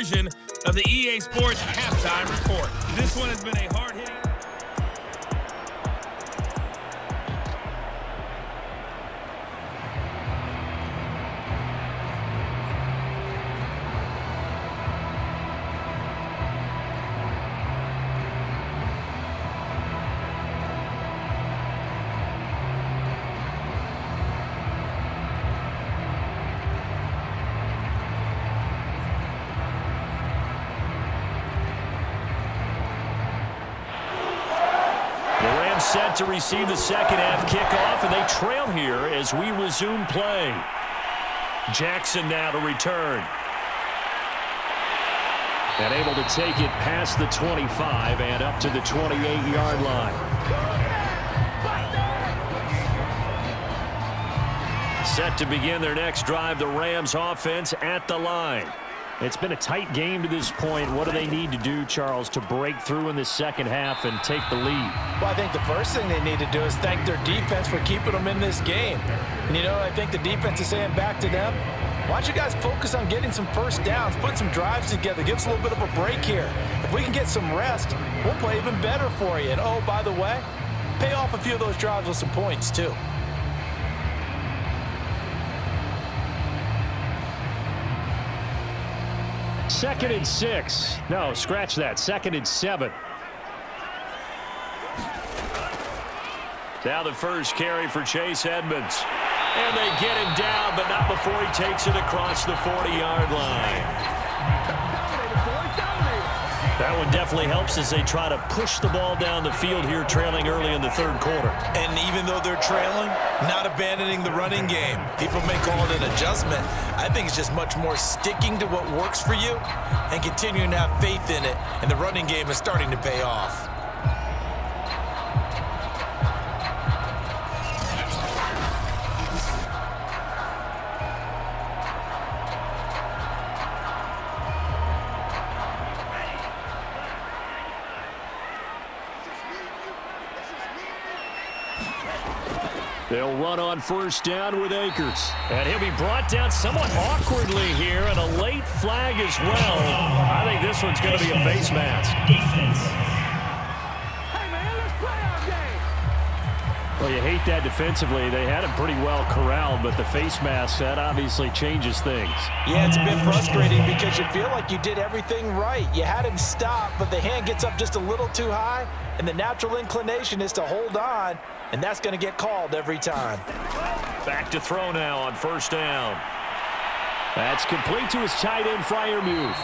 edition of the EA Sports Halftime Report. This one has been a hard-hitting... Set to receive the second half kickoff, and they trail here as we resume play. Jackson now to return. And able to take it past the 25 and up to the 28-yard line. Set to begin their next drive, the Rams offense at the line. It's been a tight game to this point. What do they need to do, Charles, to break through in the second half and take the lead? Well, I think the first thing they need to do is thank their defense for keeping them in this game. And, you know, I think the defense is saying back to them, why don't you guys focus on getting some first downs, put some drives together, give us a little bit of a break here. If we can get some rest, we'll play even better for you. And, oh, by the way, pay off a few of those drives with some points, too. Second and 6. No, scratch that. Second and 7. Now the first carry for Chase Edmonds. And they get him down, but not before he takes it across the 40-yard line. That one definitely helps as they try to push the ball down the field here, trailing early in the third quarter. And even though they're trailing, not abandoning the running game. People may call it an adjustment. I think it's just much more sticking to what works for you and continuing to have faith in it. And the running game is starting to pay off. They'll run on first down with Akers. And he'll be brought down somewhat awkwardly here, and a late flag as well. I think this one's going to be a face mask. Hey, man, let's play our game. Well, you hate that defensively. They had him pretty well corralled, but the face mask, that obviously changes things. Yeah, it's a bit frustrating because you feel like you did everything right. You had him stop, but the hand gets up just a little too high, and the natural inclination is to hold on. And that's going to get called every time. Back to throw now on first down. That's complete to his tight end, Freiermuth.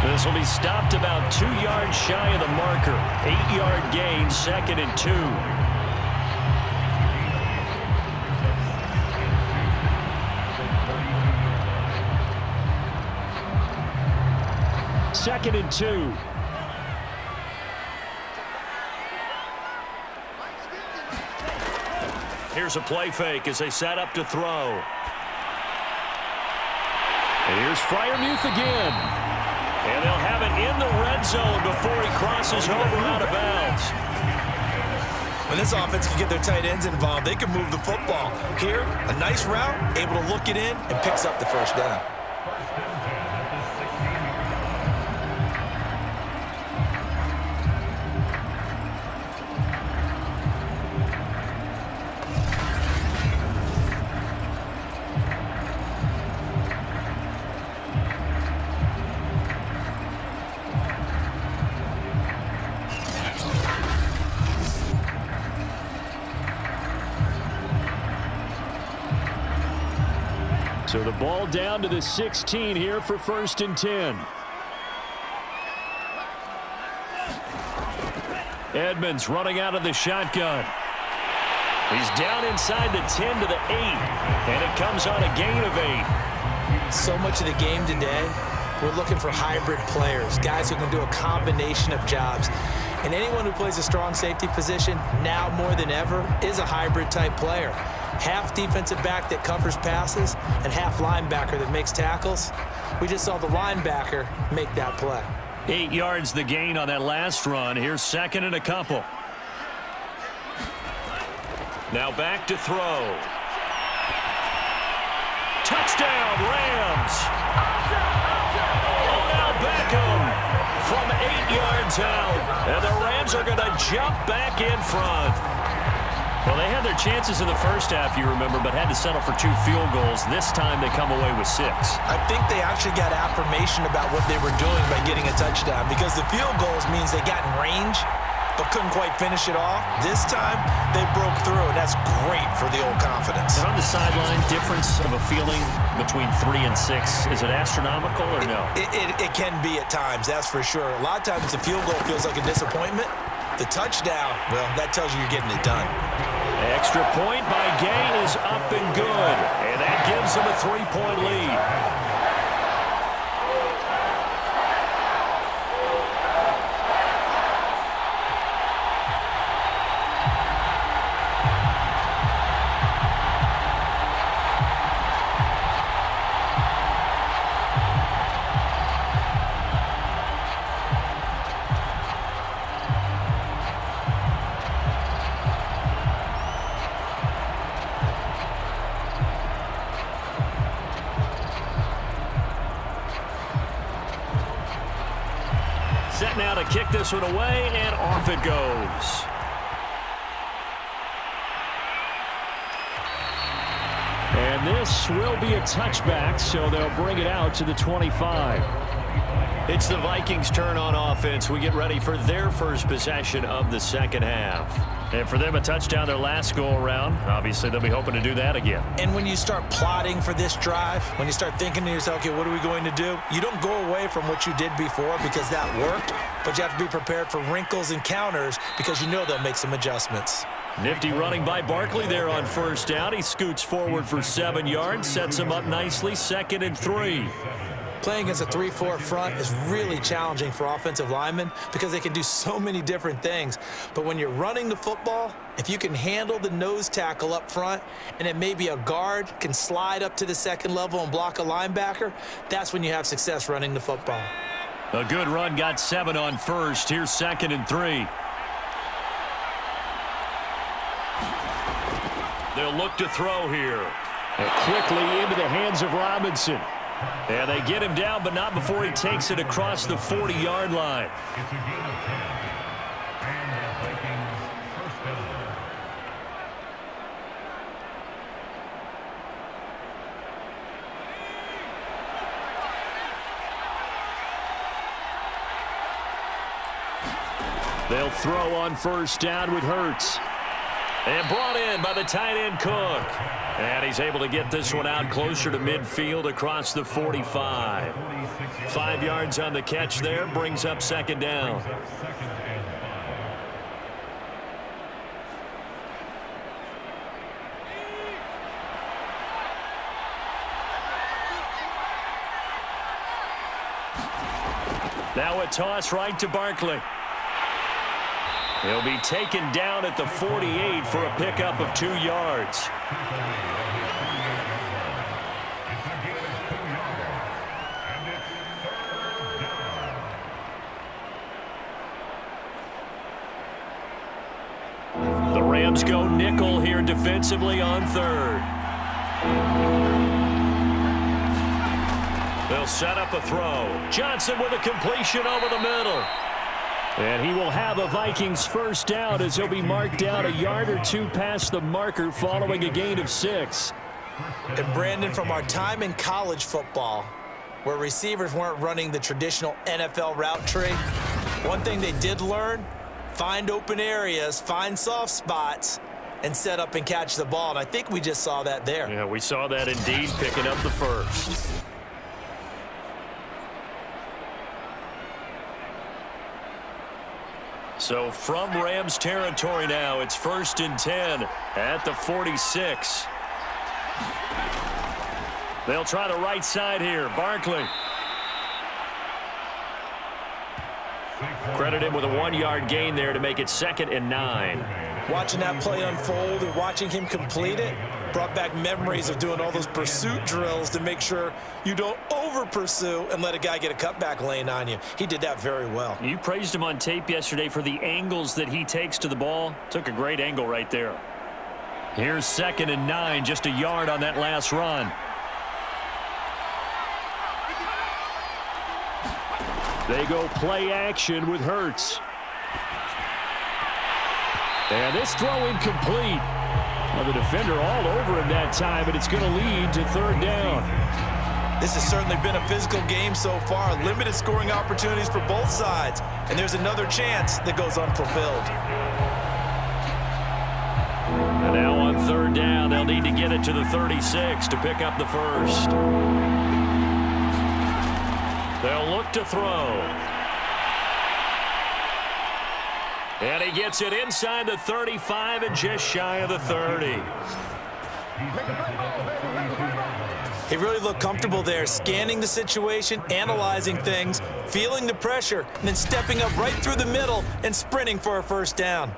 This will be stopped about 2 yards shy of the marker. 8-yard gain, second and 2. Second and 2. Here's a play fake as they set up to throw. And here's Freiermuth again. And they'll have it in the red zone before he crosses over out of bounds. When this offense can get their tight ends involved, they can move the football. Here, a nice route, able to look it in, and picks up the first down. So the ball down to the 16 here for first and 10. Edmonds running out of the shotgun. He's down inside the 10 to the 8. And it comes on a gain of 8. So much of the game today, we're looking for hybrid players, guys who can do a combination of jobs. And anyone who plays a strong safety position, now more than ever, is a hybrid type player. Half defensive back that covers passes and half linebacker that makes tackles. We just saw the linebacker make that play. 8 yards the gain on that last run. Here's second and a couple. Now back to throw. Touchdown, Rams. one's out, and the Rams are going to jump back in front. Well, they had their chances in the first half, you remember, but had to settle for 2 field goals. This time they come away with 6. I think they actually got affirmation about what they were doing by getting a touchdown, because the field goals means they got in range but couldn't quite finish it off. This time, they broke through, and that's great for the old confidence. And on the sideline, difference of a feeling between 3 and 6, is it astronomical or no? It can be at times, that's for sure. A lot of times the field goal feels like a disappointment. The touchdown, well, that tells you you're getting it done. Extra point by Gay is up and good, and that gives them a 3-point lead. Set now to kick this one away, and off it goes. And this will be a touchback, so they'll bring it out to the 25. It's the Vikings' turn on offense. We get ready for their first possession of the second half. And for them, a touchdown their last go-around. Obviously, they'll be hoping to do that again. And when you start plotting for this drive, when you start thinking to yourself, okay, what are we going to do? You don't go away from what you did before because that worked, but you have to be prepared for wrinkles and counters because you know they'll make some adjustments. Nifty running by Barkley there on first down. He scoots forward for 7 yards, sets him up nicely, 2nd and 3. Playing against a 3-4 front is really challenging for offensive linemen because they can do so many different things. But when you're running the football, if you can handle the nose tackle up front and then maybe a guard can slide up to the second level and block a linebacker, that's when you have success running the football. A good run, got 7 on first. Here's 2nd and 3. They'll look to throw here. And quickly into the hands of Robinson. And they get him down, but not before he takes it across the 40-yard line. They'll throw on first down with Hurts. And brought in by the tight end Cook. And he's able to get this one out closer to midfield across the 45. 5 yards on the catch there, brings up 2nd down. Now a toss right to Barkley. He'll be taken down at the 48 for a pickup of 2 yards. The Rams go nickel here defensively on 3rd. They'll set up a throw. Johnson with a completion over the middle. And he will have a Vikings first down as he'll be marked down a yard or 2 past the marker following a gain of 6. And Brandon, from our time in college football, where receivers weren't running the traditional NFL route tree, one thing they did learn, find open areas, find soft spots, and set up and catch the ball. And I think we just saw that there. Yeah, we saw that indeed, picking up the first. So from Rams territory now, it's 1st and 10 at the 46. They'll try the right side here. Barkley. Credit him with a 1-yard gain there to make it 2nd and 9. Watching that play unfold and watching him complete it brought back memories of doing all those pursuit drills to make sure you don't over-pursue and let a guy get a cutback lane on you. He did that very well. You praised him on tape yesterday for the angles that he takes to the ball. Took a great angle right there. Here's 2nd and 9, just a yard on that last run. They go play action with Hurts. And this throw incomplete. Well, the defender all over him that time, but it's going to lead to third down. This has certainly been a physical game so far. Limited scoring opportunities for both sides. And there's another chance that goes unfulfilled. And now on third down, they'll need to get it to the 36 to pick up the first. They'll look to throw. And he gets it inside the 35 and just shy of the 30. He really looked comfortable there, scanning the situation, analyzing things, feeling the pressure, and then stepping up right through the middle and sprinting for a first down.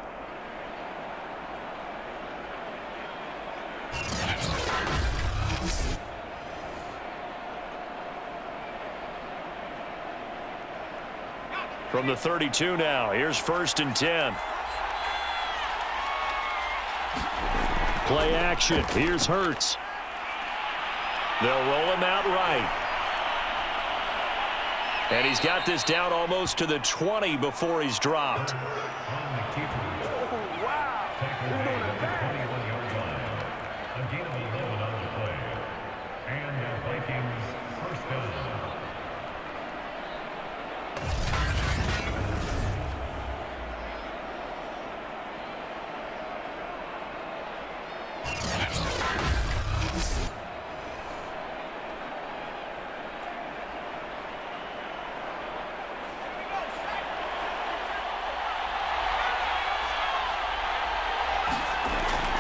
From the 32 now, here's 1st and 10. Play action. Here's Hurts. They'll roll him out right. And he's got this down almost to the 20 before he's dropped.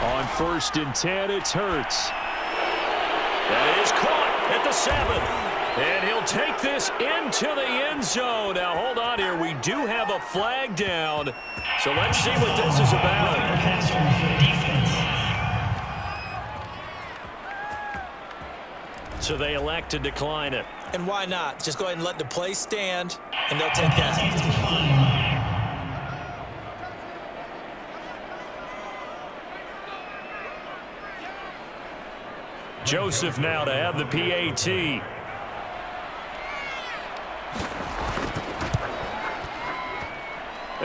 On 1st and 10, it's Hurts. That is caught at the 7. And he'll take this into the end zone. Now, hold on here. We do have a flag down. So let's see what this is about. So they elect to decline it. And why not? Just go ahead and let the play stand, and they'll take that. Joseph now to have the PAT.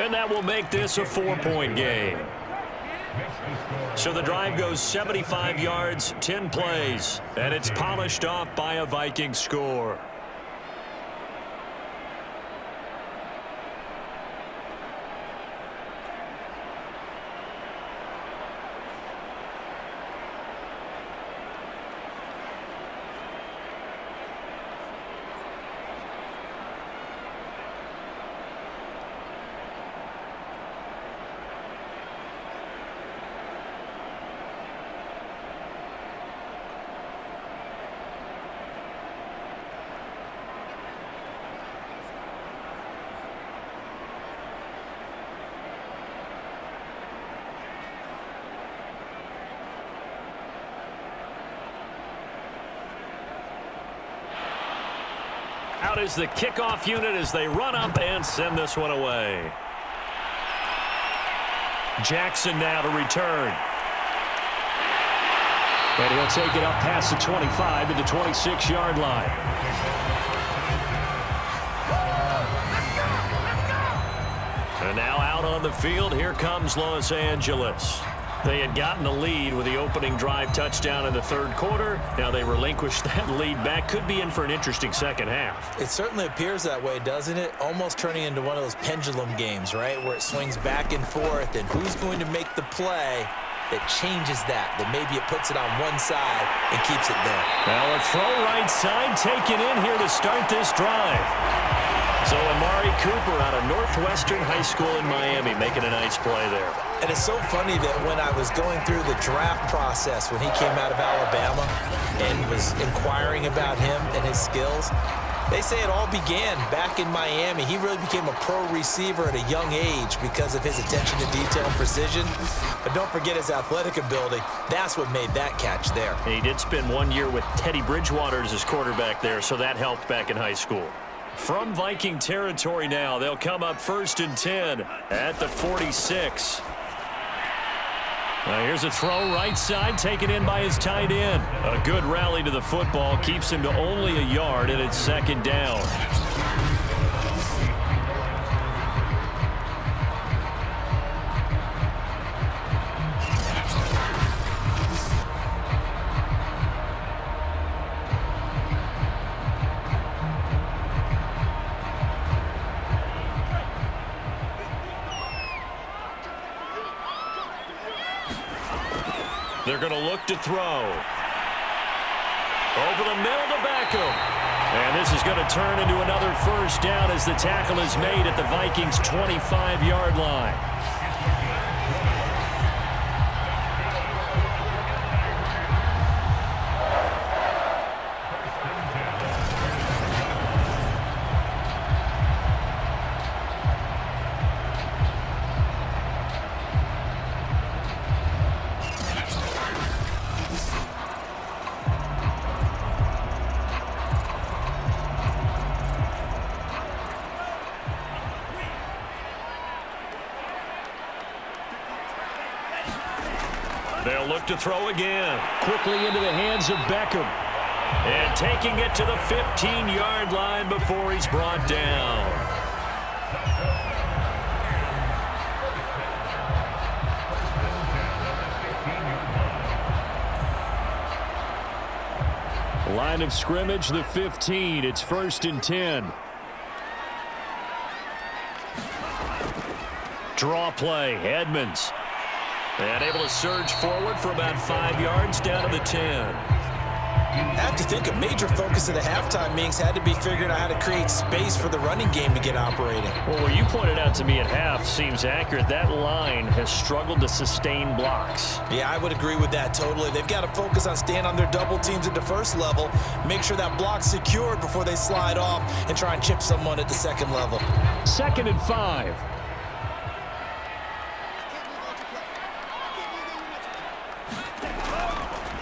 And that will make this a 4-point game. So the drive goes 75 yards, 10 plays, and it's polished off by a Viking score. Out is the kickoff unit as they run up and send this one away. Jackson now to return. And he'll take it up past the 25 to the 26-yard line. And now out on the field, here comes Los Angeles. They had gotten the lead with the opening drive touchdown in the third quarter. Now they relinquished that lead back. Could be in for an interesting second half. It certainly appears that way, doesn't it? Almost turning into one of those pendulum games, right? Where it swings back and forth, and who's going to make the play that changes that maybe it puts it on one side and keeps it there. Now a throw right side taken in here to start this drive. So Amari Cooper out of Northwestern High School in Miami making a nice play there. And it's so funny that when I was going through the draft process when he came out of Alabama and was inquiring about him and his skills, they say it all began back in Miami. He really became a pro receiver at a young age because of his attention to detail and precision. But don't forget his athletic ability. That's what made that catch there. He did spend 1 year with Teddy Bridgewater as his quarterback there, so that helped back in high school. From Viking territory now, they'll come up 1st and 10 at the 46. Now here's a throw right side taken in by his tight end. A good rally to the football keeps him to only a yard, and it's second down. They're going to look to throw. Over the middle to Beckham. And this is going to turn into another first down as the tackle is made at the Vikings' 25-yard line. They'll look to throw again. Quickly into the hands of Beckham. And taking it to the 15-yard line before he's brought down. Line of scrimmage, the 15. It's 1st and 10. Draw play, Edmonds. And able to surge forward for about 5 yards down to the 10. I have to think a major focus of the halftime meetings had to be figuring out how to create space for the running game to get operating. Well, what you pointed out to me at half seems accurate. That line has struggled to sustain blocks. Yeah, I would agree with that totally. They've got to focus on staying on their double teams at the first level, make sure that block's secured before they slide off and try and chip someone at the second level. 2nd and 5.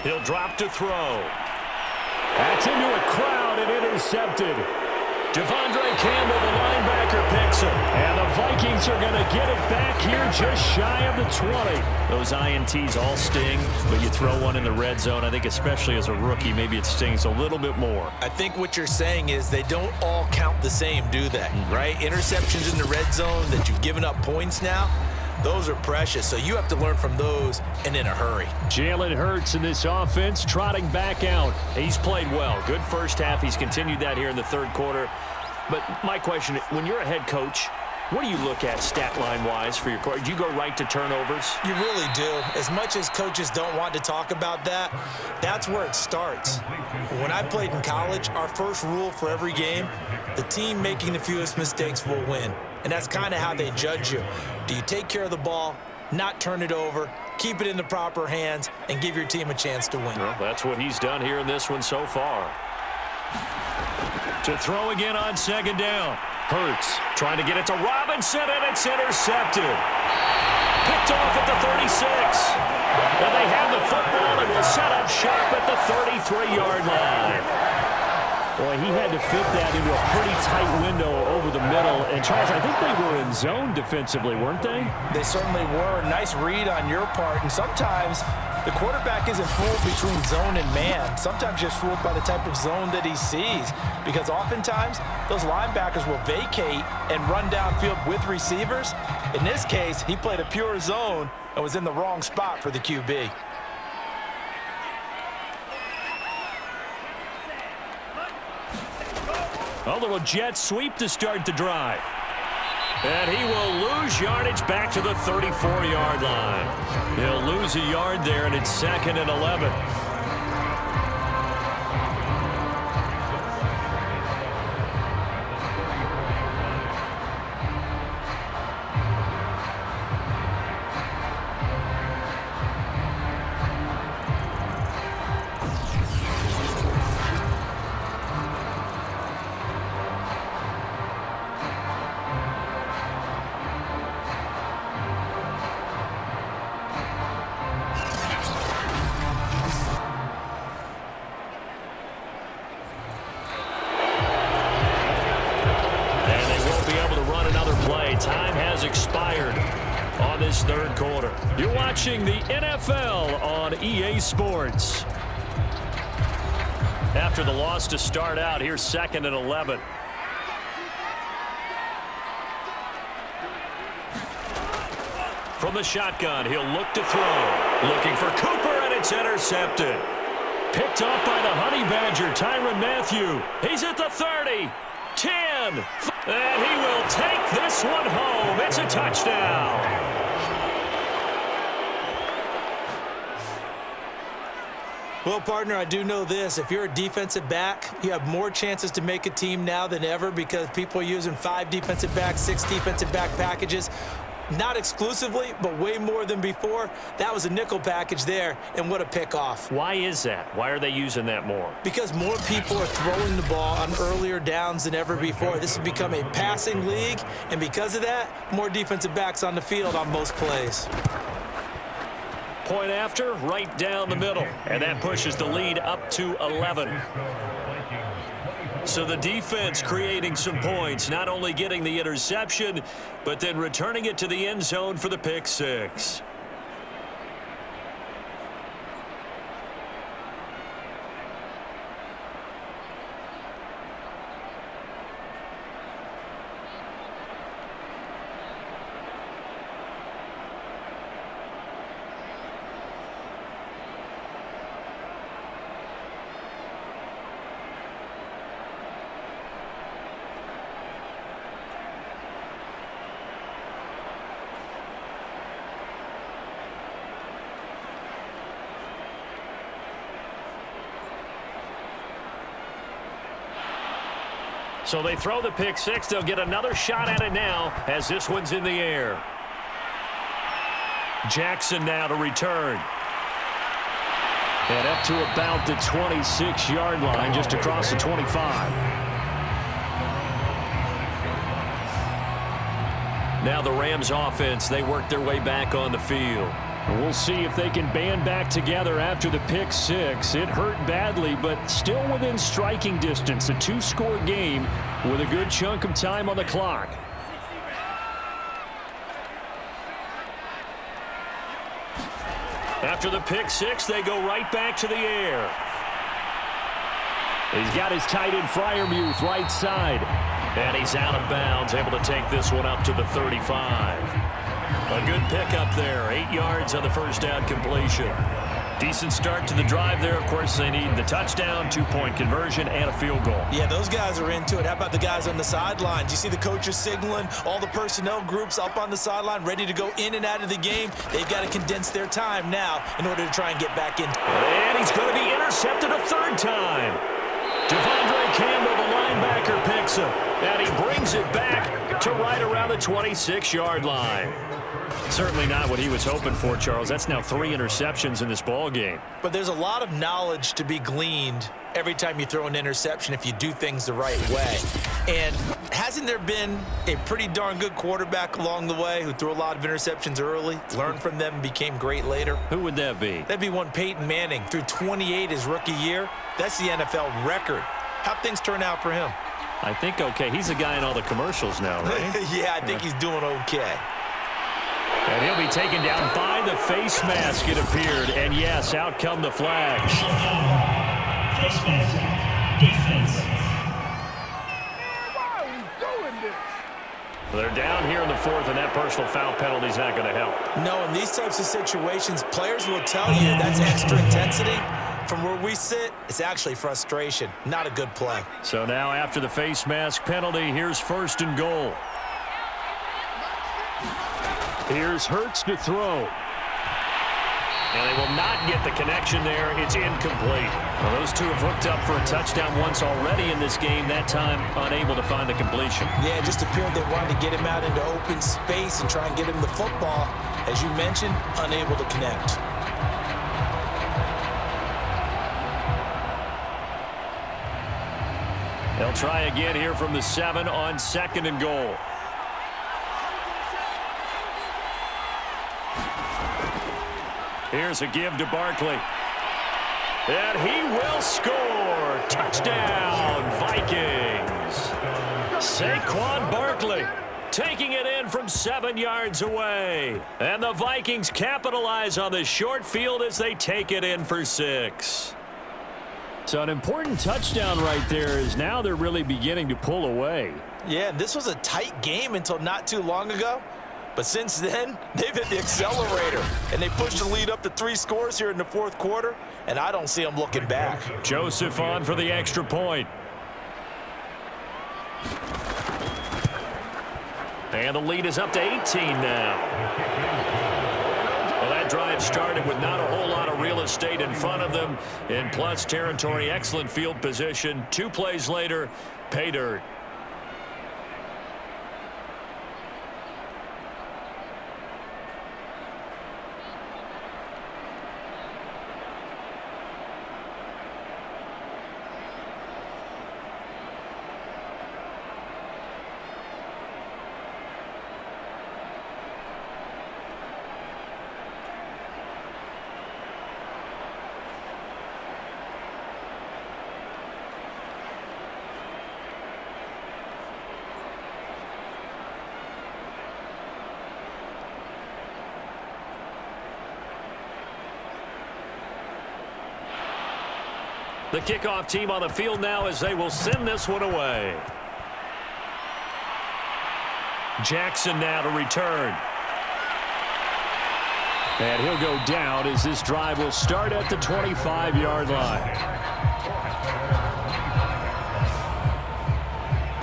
He'll drop to throw. That's into a crowd and intercepted. Devondre Campbell, the linebacker, picks him. And the Vikings are going to get it back here just shy of the 20. Those INTs all sting, but you throw one in the red zone. I think especially as a rookie, maybe it stings a little bit more. I think what you're saying is they don't all count the same, do they? Right? Interceptions in the red zone that you've given up points now, those are precious, so you have to learn from those and in a hurry. Jalen Hurts in this offense trotting back out. He's played well. Good first half. He's continued that here in the third quarter. But my question, when you're a head coach, what do you look at stat line-wise for your quarterback? Do you go right to turnovers? You really do. As much as coaches don't want to talk about that, that's where it starts. When I played in college, our first rule for every game, the team making the fewest mistakes will win. And that's kind of how they judge you. Do you take care of the ball, not turn it over, keep it in the proper hands, and give your team a chance to win? Well, that's what he's done here in this one so far. To throw again on 2nd down. Hurts trying to get it to Robinson, and it's intercepted. Picked off at the 36. And they have the football and will set up shop at the 33-yard line. Boy, he had to fit that into a pretty tight window over the middle. And, Charles, I think they were in zone defensively, weren't they? They certainly were. Nice read on your part. And sometimes the quarterback isn't fooled between zone and man. Sometimes just fooled by the type of zone that he sees. Because oftentimes, those linebackers will vacate and run downfield with receivers. In this case, he played a pure zone and was in the wrong spot for the QB. A little jet sweep to start the drive. And he will lose yardage back to the 34-yard line. He'll lose a yard there, and it's 2nd and 11. Time has expired on this third quarter. You're watching the NFL on EA Sports. After the loss to start out, here's 2nd and 11. From the shotgun, he'll look to throw. Looking for Cooper, and it's intercepted. Picked off by the Honey Badger, Tyrann Mathieu. He's at the 30. 10, and he will take this one home. It's a touchdown. Well, partner, I do know this. If you're a defensive back, you have more chances to make a team now than ever because people are using 5 defensive backs, 6 defensive back packages. Not exclusively, but way more than before. That was a nickel package there, and what a pickoff. Why is that? Why are they using that more? Because more people are throwing the ball on earlier downs than ever before. This has become a passing league, and because of that, more defensive backs on the field on most plays. Point after, right down the middle, and that pushes the lead up to 11. So the defense creating some points, not only getting the interception, but then returning it to the end zone for the pick six. So they throw the pick six. They'll get another shot at it now as this one's in the air. Jackson now to return. And up to about the 26-yard line, just across the 25. Now the Rams offense, they work their way back on the field. We'll see if they can band back together after the pick six. It hurt badly, but still within striking distance. A 2-score game with a good chunk of time on the clock. After the pick six, they go right back to the air. He's got his tight end Freiermuth right side. And he's out of bounds, able to take this one up to the 35. A good pickup there, 8 yards on the first down completion. Decent start to the drive there. Of course, they need the touchdown, 2-point conversion, and a field goal. Yeah, those guys are into it. How about the guys on the sidelines? You see the coaches signaling, all the personnel groups up on the sideline, ready to go in and out of the game. They've got to condense their time now in order to try and get back in. And he's going to be intercepted a third time. Devondre Campbell, the linebacker, picks him. And he brings it back to right around the 26-yard line. Certainly not what he was hoping for, Charles. That's now 3 interceptions in this ball game. But there's a lot of knowledge to be gleaned every time you throw an interception if you do things the right way. And hasn't there been a pretty darn good quarterback along the way who threw a lot of interceptions early, learned from them, and became great later? Who would that be? That'd be one Peyton Manning. Threw 28 his rookie year. That's the NFL record. How'd things turn out for him? I think okay. He's a guy in all the commercials now, right? Yeah, I think he's doing okay. And he'll be taken down by the face mask, it appeared. And yes, out come the flags. Face mask. Defense. Why are we doing this? They're down here in the fourth, and that personal foul penalty is not going to help. No, in these types of situations, players will tell you that's extra intensity. From where we sit, it's actually frustration. Not a good play. So now after the face mask penalty, here's 1st and goal. Here's Hurts to throw. And they will not get the connection there. It's incomplete. Well, those two have hooked up for a touchdown once already in this game. That time, unable to find the completion. Yeah, it just appeared they wanted to get him out into open space and try and get him the football. As you mentioned, unable to connect. They'll try again here from the 7 on 2nd and goal. Here's a give to Barkley. And he will score. Touchdown, Vikings. Saquon Barkley taking it in from 7 yards away. And the Vikings capitalize on the short field as they take it in for 6. So an important touchdown right there is now they're really beginning to pull away. Yeah, this was a tight game until not too long ago. But since then, they've hit the accelerator, and they pushed the lead up to 3 scores here in the 4th quarter, and I don't see them looking back. Joseph on for the extra point. And the lead is up to 18 now. Well, that drive started with not a whole lot of real estate in front of them. In plus territory, excellent field position. 2 plays later, pay dirt. The kickoff team on the field now as they will send this one away. Jackson now to return. And he'll go down as this drive will start at the 25-yard line.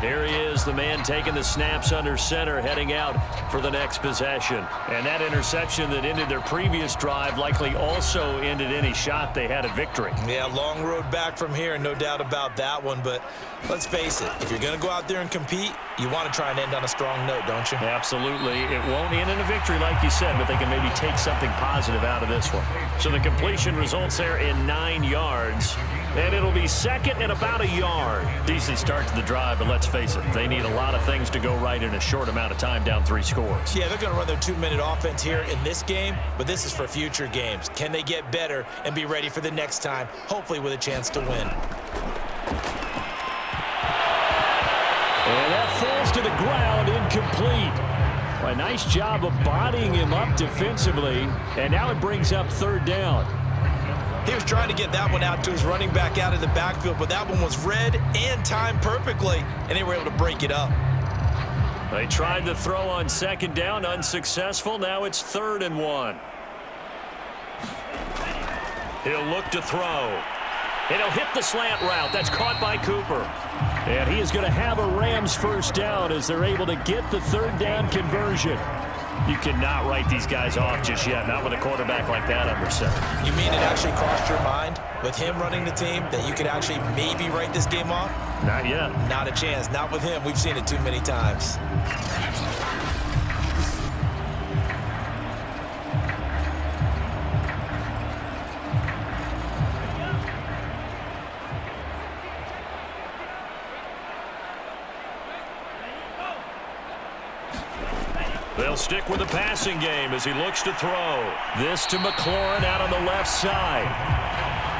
Here he is, the man taking the snaps under center, heading out for the next possession. And that interception that ended their previous drive likely also ended any shot they had at victory. Yeah, long road back from here, no doubt about that one. But let's face it, if you're going to go out there and compete, you want to try and end on a strong note, don't you? Absolutely. It won't end in a victory like you said, but they can maybe take something positive out of this one. So the completion results there in 9 yards. And it'll be second and about a yard. Decent start to the drive, but let's face it, they need a lot of things to go right in a short amount of time, down 3 scores. Yeah, they're going to run their 2-minute offense here in this game, but this is for future games. Can they get better and be ready for the next time, hopefully with a chance to win? And that falls to the ground, incomplete. Well, a nice job of bodying him up defensively, and now it brings up 3rd down. He was trying to get that one out to his running back out of the backfield, but that one was read and timed perfectly, and they were able to break it up. They tried to throw on 2nd down, unsuccessful. Now it's 3rd and 1. He'll look to throw. And he'll hit the slant route. That's caught by Cooper. And he is going to have a Rams 1st down as they're able to get the 3rd down conversion. You cannot write these guys off just yet, not with a quarterback like that under center. You mean it actually crossed your mind with him running the team that you could actually maybe write this game off? Not yet. Not a chance. Not with him. We've seen it too many times. They'll stick with the passing game as he looks to throw. This to McLaurin out on the left side.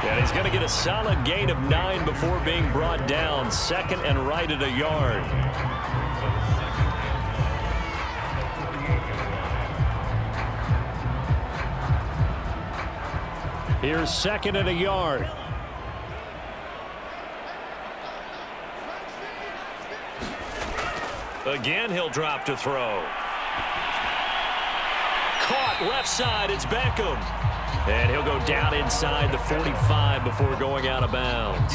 And he's going to get a solid gain of 9 before being brought down. 2nd and right at a yard. Here's 2nd and a yard. Again, he'll drop to throw. Caught left side, it's Beckham. And he'll go down inside the 45 before going out of bounds.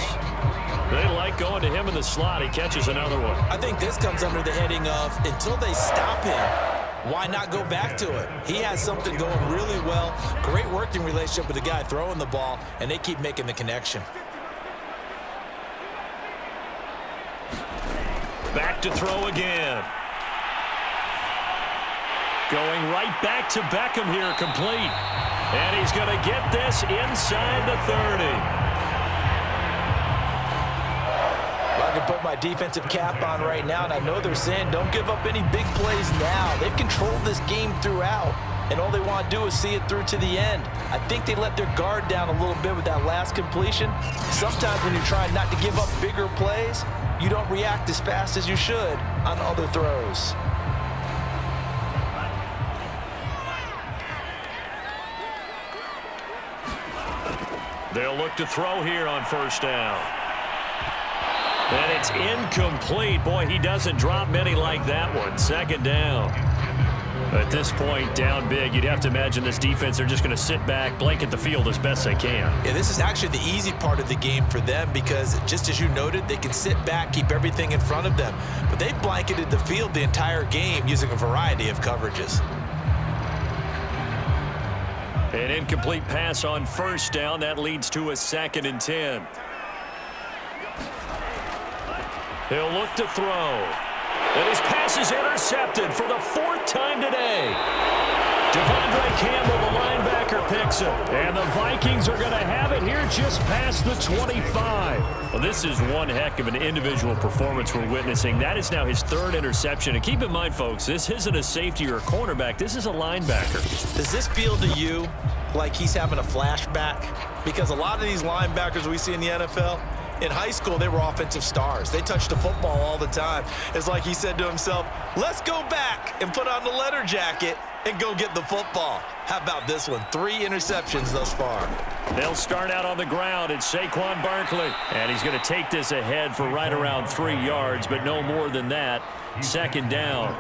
They like going to him in the slot. He catches another one. I think this comes under the heading of until they stop him, why not go back to it? He has something going really well. Great working relationship with the guy throwing the ball, and they keep making the connection. Back to throw again. Going right back to Beckham here, complete. And he's going to get this inside the 30. I can put my defensive cap on right now, and I know they're saying don't give up any big plays now. They've controlled this game throughout, and all they want to do is see it through to the end. I think they let their guard down a little bit with that last completion. Sometimes when you're trying not to give up bigger plays, you don't react as fast as you should on other throws. They'll look to throw here on 1st down. And it's incomplete. Boy, he doesn't drop many like that one. 2nd down. At this point, down big, you'd have to imagine this defense are just going to sit back, blanket the field as best they can. Yeah, this is actually the easy part of the game for them because, just as you noted, they can sit back, keep everything in front of them. But they've blanketed the field the entire game using a variety of coverages. An incomplete pass on first down. That leads to a 2nd and 10. He'll look to throw. And his pass is intercepted for the 4th time today. Devondre Campbell, the linebacker, picks it. And the Vikings are going to have it here just past the 25. Well, this is one heck of an individual performance we're witnessing. That is now his 3rd interception. And keep in mind, folks, this isn't a safety or a cornerback. This is a linebacker. Does this feel to you like he's having a flashback? Because a lot of these linebackers we see in the NFL, in high school, they were offensive stars. They touched the football all the time. It's like he said to himself, let's go back and put on the leather jacket and go get the football. How about this one? 3 interceptions thus far. They'll start out on the ground. It's Saquon Barkley. And he's going to take this ahead for right around 3 yards, but no more than that. 2nd down.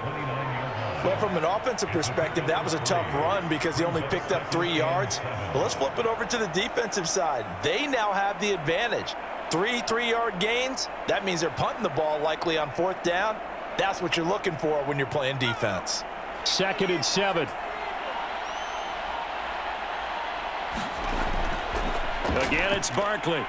Well, from an offensive perspective, that was a tough run because he only picked up 3 yards. But let's flip it over to the defensive side. They now have the advantage. 3 3-yard gains, that means they're punting the ball likely on 4th down. That's what you're looking for when you're playing defense. 2nd and 7. Again, it's Barkley.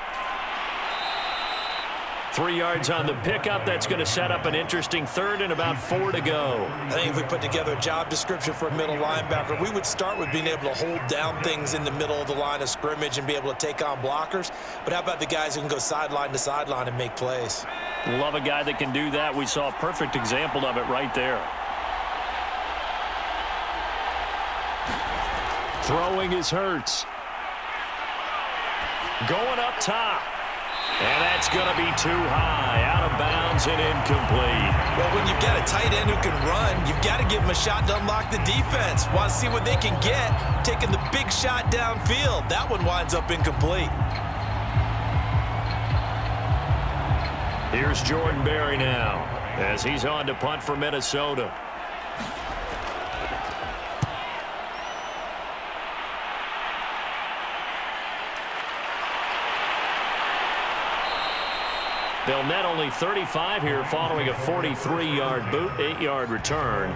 3 yards on the pickup. That's going to set up an interesting 3rd and about 4 to go. I think if we put together a job description for a middle linebacker, we would start with being able to hold down things in the middle of the line of scrimmage and be able to take on blockers. But how about the guys who can go sideline to sideline and make plays? Love a guy that can do that. We saw a perfect example of it right there. Throwing is Hurts. Going up top. And that's going to be too high, out of bounds and incomplete. Well, when you've got a tight end who can run, you've got to give him a shot to unlock the defense. Want to see what they can get, taking the big shot downfield. That one winds up incomplete. Here's Jordan Berry now as he's on to punt for Minnesota. They'll net only 35 here following a 43-yard boot, 8-yard return.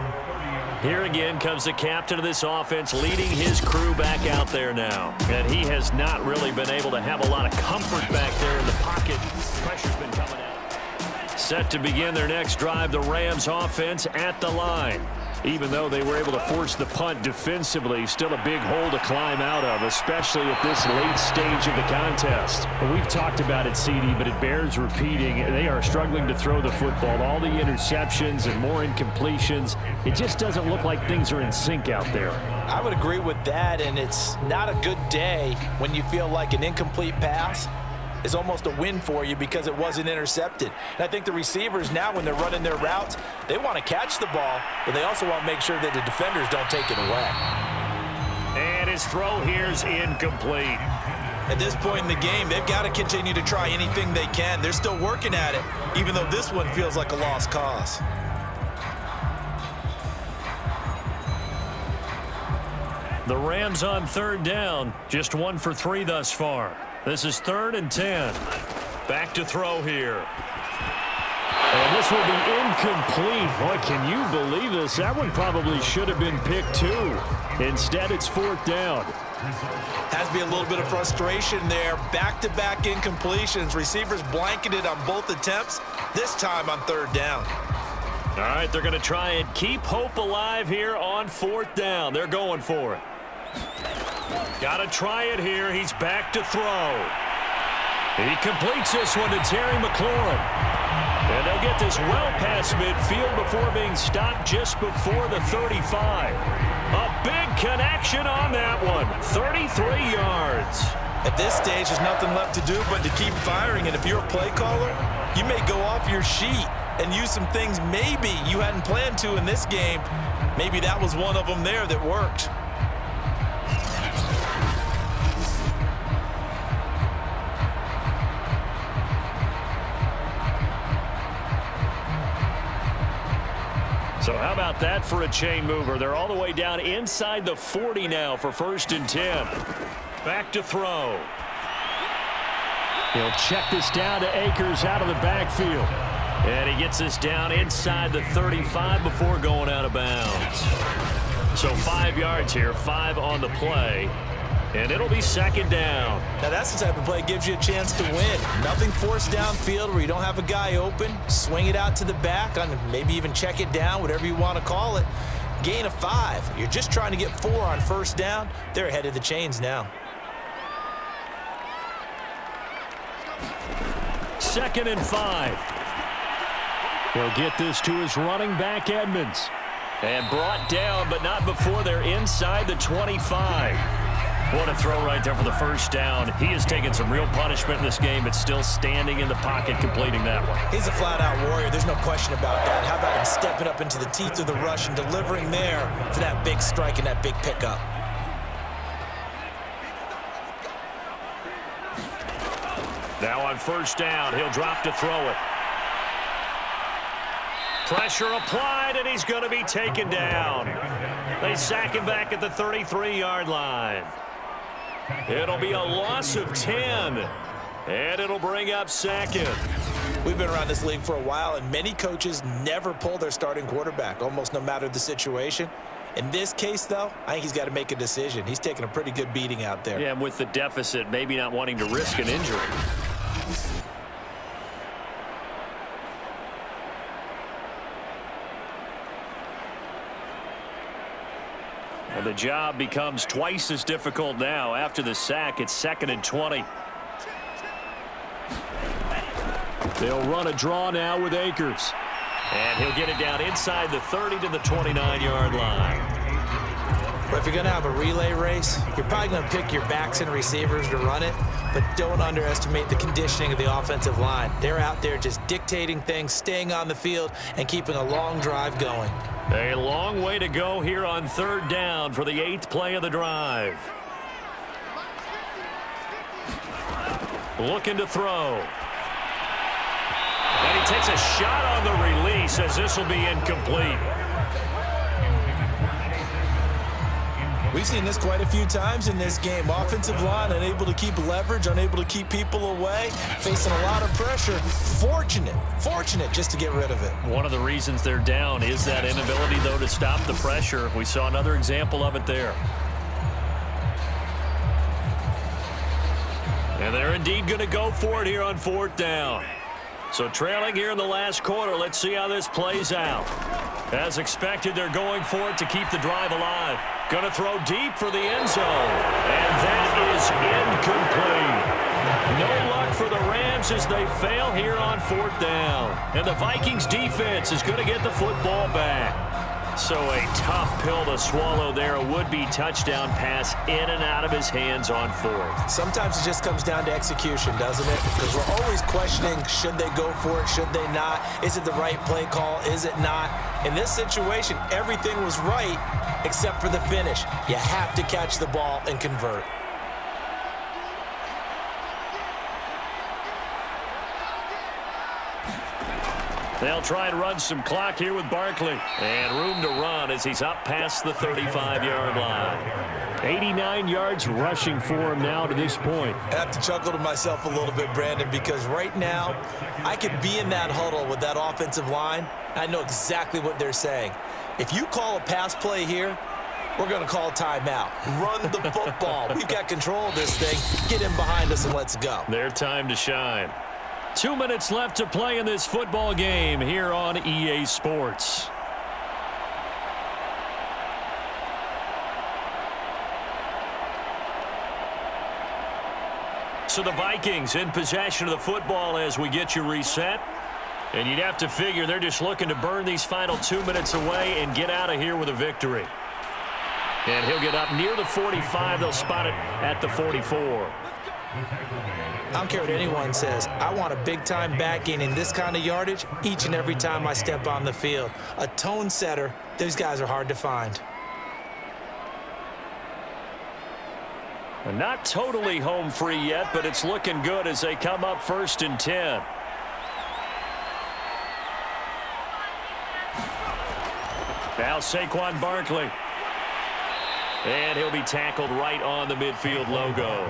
Here again comes the captain of this offense leading his crew back out there now. And he has not really been able to have a lot of comfort back there in the pocket. Pressure's been coming out. Set to begin their next drive, the Rams offense at the line. Even though they were able to force the punt defensively, still a big hole to climb out of, especially at this late stage of the contest. We've talked about it, CD, but it bears repeating. They are struggling to throw the football. All the interceptions and more incompletions. It just doesn't look like things are in sync out there. I would agree with that, and it's not a good day when you feel like an incomplete pass is almost a win for you because it wasn't intercepted. And I think the receivers now, when they're running their routes, they want to catch the ball, but they also want to make sure that the defenders don't take it away. And his throw here's incomplete. At this point in the game, they've got to continue to try anything they can. They're still working at it, even though this one feels like a lost cause. The Rams on 3rd down, just 1 for 3 thus far. This is 3rd and 10. Back to throw here. And this will be incomplete. Boy, can you believe this? That one probably should have been picked too. Instead, it's 4th down. Has to be a little bit of frustration there. Back-to-back incompletions. Receivers blanketed on both attempts, this time on 3rd down. All right, they're going to try and keep hope alive here on 4th down. They're going for it. Got to try it here. He's back to throw. He completes this one to Terry McLaurin. And they'll get this well past midfield before being stopped just before the 35. A big connection on that one. 33 yards. At this stage, there's nothing left to do but to keep firing. And if you're a play caller, you may go off your sheet and use some things maybe you hadn't planned to in this game. Maybe that was one of them there that worked. So how about that for a chain mover? They're all the way down inside the 40 now for 1st and 10. Back to throw. He'll check this down to Akers out of the backfield. And he gets this down inside the 35 before going out of bounds. So 5 yards here, 5 on the play. And it'll be second down. Now that's the type of play that gives you a chance to win. Nothing forced downfield where you don't have a guy open. Swing it out to the back, maybe even check it down, whatever you want to call it. Gain of 5. You're just trying to get 4 on first down. They're ahead of the chains now. Second and 5. He'll get this to his running back, Edmonds. And brought down, but not before they're inside the 25. What a throw right there for the first down. He has taken some real punishment in this game, but still standing in the pocket, completing that one. He's a flat-out warrior. There's no question about that. How about him stepping up into the teeth of the rush and delivering there for that big strike and that big pickup? Now on first down, he'll drop to throw it. Pressure applied, and he's going to be taken down. They sack him back at the 33-yard line. It'll be a loss of 10, and it'll bring up second. We've been around this league for a while, and many coaches never pull their starting quarterback, almost no matter the situation. In this case, though, I think he's got to make a decision. He's taking a pretty good beating out there. Yeah, and with the deficit, maybe not wanting to risk an injury. And the job becomes twice as difficult now. After the sack, it's 2nd and 20. They'll run a draw now with Akers. And he'll get it down inside the 30 to the 29-yard line. But if you're going to have a relay race, you're probably going to pick your backs and receivers to run it, but don't underestimate the conditioning of the offensive line. They're out there just dictating things, staying on the field, and keeping a long drive going. A long way to go here on third down for the 8th play of the drive. Looking to throw. And he takes a shot on the release as this will be incomplete. We've seen this quite a few times in this game. Offensive line unable to keep leverage, unable to keep people away, facing a lot of pressure. Fortunate just to get rid of it. One of the reasons they're down is that inability, though, to stop the pressure. We saw another example of it there. And they're indeed going to go for it here on 4th down. So trailing here in the last quarter, let's see how this plays out. As expected, they're going for it to keep the drive alive. Going to throw deep for the end zone. And that is incomplete. No luck for the Rams as they fail here on 4th down. And the Vikings defense is going to get the football back. So a tough pill to swallow there. A would-be touchdown pass in and out of his hands on 4th. Sometimes it just comes down to execution, doesn't it? Because we're always questioning, should they go for it, should they not? Is it the right play call, is it not? In this situation, everything was right except for the finish. You have to catch the ball and convert. They'll try and run some clock here with Barkley. And room to run as he's up past the 35-yard line. 89 yards rushing for him now to this point. I have to chuckle to myself a little bit, Brandon, because right now I could be in that huddle with that offensive line. I know exactly what they're saying. If you call a pass play here, we're going to call timeout. Run the football. We've got control of this thing. Get in behind us and let's go. Their time to shine. 2 minutes left to play in this football game here on EA Sports. So the Vikings in possession of the football as we get you reset. And you'd have to figure they're just looking to burn these final 2 minutes away and get out of here with a victory. And he'll get up near the 45. They'll spot it at the 44. I don't care what anyone says. I want a big-time back gain in this kind of yardage each and every time I step on the field. A tone setter, those guys are hard to find. Not totally home free yet, but it's looking good as they come up 1st and 10. Now Saquon Barkley. And he'll be tackled right on the midfield logo.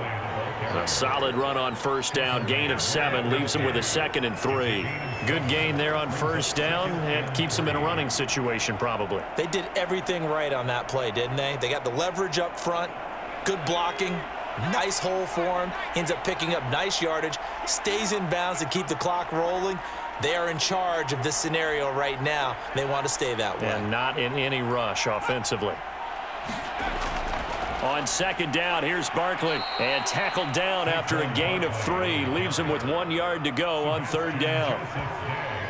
A solid run on 1st down. Gain of 7 leaves him with a 2nd and 3. Good gain there on 1st down. And keeps him in a running situation probably. They did everything right on that play, didn't they? They got the leverage up front. Good blocking, nice hole for him, ends up picking up nice yardage, stays in bounds to keep the clock rolling. They are in charge of this scenario right now. They want to stay that way. And not in any rush offensively. On second down, here's Barkley. And tackled down after a gain of 3. Leaves him with 1 yard to go on third down.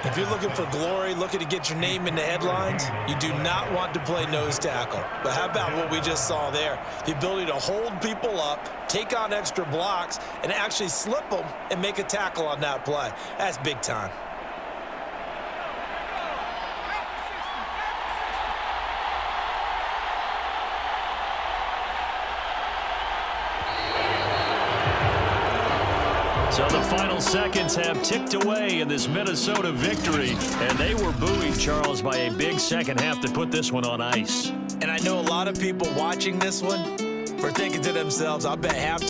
If you're looking for glory, looking to get your name in the headlines, you do not want to play nose tackle. But how about what we just saw there? The ability to hold people up, take on extra blocks, and actually slip them and make a tackle on that play. That's big time. So the final seconds have ticked away in this Minnesota victory, and they were buoyed, Charles, by a big second half to put this one on ice. And I know a lot of people watching this one were thinking to themselves, I'll bet half